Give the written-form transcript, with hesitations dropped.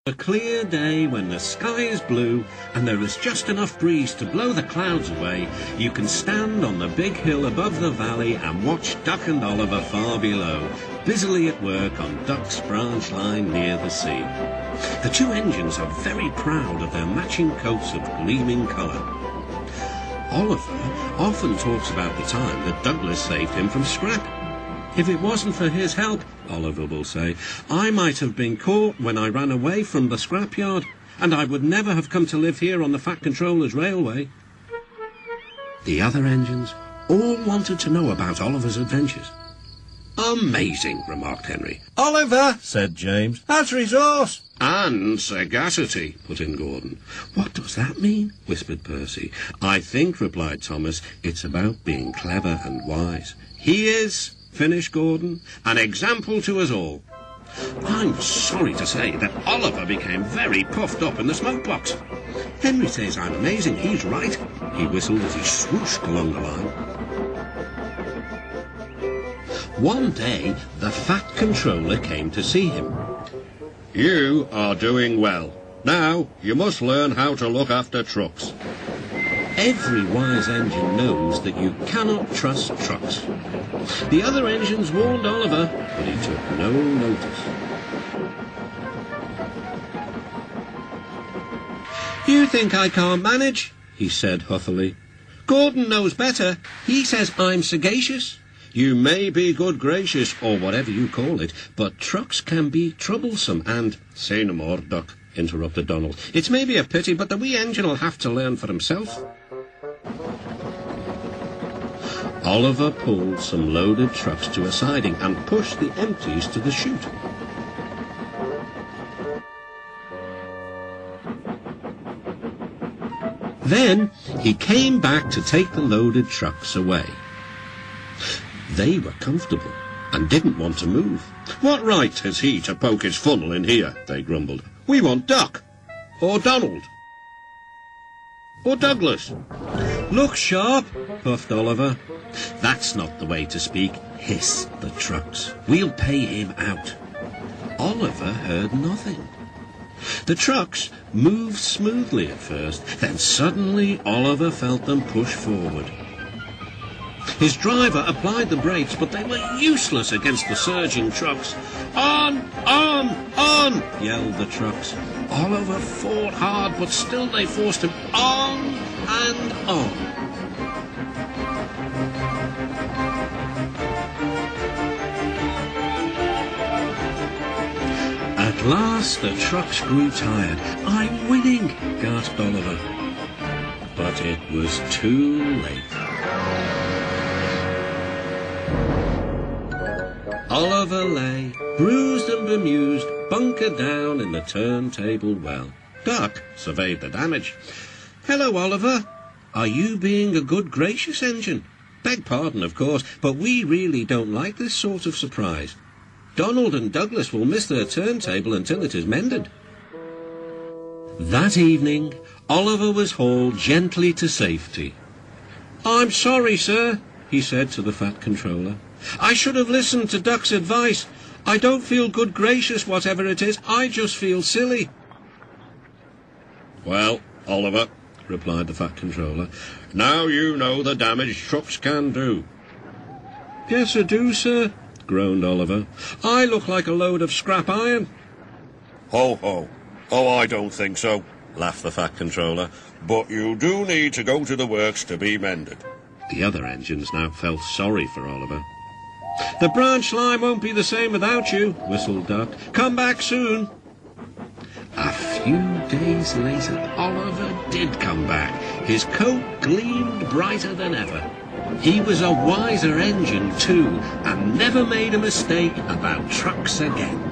A clear day when the sky is blue and there is just enough breeze to blow the clouds away, you can stand on the big hill above the valley and watch Duck and Oliver far below, busily at work on Duck's branch line near the sea. The two engines are very proud of their matching coats of gleaming colour. Oliver often talks about the time that Douglas saved him from scrap. "If it wasn't for his help," Oliver will say, "I might have been caught when I ran away from the scrapyard, and I would never have come to live here on the Fat Controller's railway." The other engines all wanted to know about Oliver's adventures. "Amazing," remarked Henry. "Oliver," said James, "that's resource." "And sagacity," put in Gordon. "What does that mean?" whispered Percy. "I think," replied Thomas, "it's about being clever and wise." "He is," finished Gordon, "an example to us all." I'm sorry to say that Oliver became very puffed up in the smoke box. "Henry says I'm amazing, he's right," he whistled as he swooshed along the line. One day, the Fat Controller came to see him. "You are doing well. Now, you must learn how to look after trucks." Every wise engine knows that you cannot trust trucks. The other engines warned Oliver, but he took no notice. "You think I can't manage?" he said huffily. "Gordon knows better. He says I'm sagacious." "You may be good gracious, or whatever you call it, but trucks can be troublesome and—" "Say no more, Duck," interrupted Donald. "It's maybe a pity, but the wee engine will have to learn for himself." Oliver pulled some loaded trucks to a siding and pushed the empties to the chute. Then he came back to take the loaded trucks away. They were comfortable and didn't want to move. "What right has he to poke his funnel in here?" they grumbled. "We want Duck, or Donald, or Douglas." "Look sharp," puffed Oliver. "That's not the way to speak," hissed the trucks. "We'll pay him out." Oliver heard nothing. The trucks moved smoothly at first, then suddenly Oliver felt them push forward. His driver applied the brakes, but they were useless against the surging trucks. "On, on, on!" yelled the trucks. Oliver fought hard, but still they forced him on and on. At last the trucks grew tired. "I'm winning," gasped Oliver. But it was too late. Oliver lay, bruised and bemused, bunkered down in the turntable well. Duck surveyed the damage. "Hello, Oliver. Are you being a good gracious engine? Beg pardon, of course, but we really don't like this sort of surprise. Donald and Douglas will miss their turntable until it is mended." That evening, Oliver was hauled gently to safety. "I'm sorry, sir," he said to the Fat Controller. "I should have listened to Duck's advice. I don't feel good gracious, whatever it is. I just feel silly." "Well, Oliver," replied the Fat Controller, "now you know the damage trucks can do." "Yes, I do, sir," groaned Oliver. "I look like a load of scrap iron." "Ho, ho. Oh, I don't think so," laughed the Fat Controller. "But you do need to go to the works to be mended." The other engines now felt sorry for Oliver. "The branch line won't be the same without you," whistled Duck. "Come back soon." A few days later, Oliver did come back. His coat gleamed brighter than ever. He was a wiser engine, too, and never made a mistake about trucks again.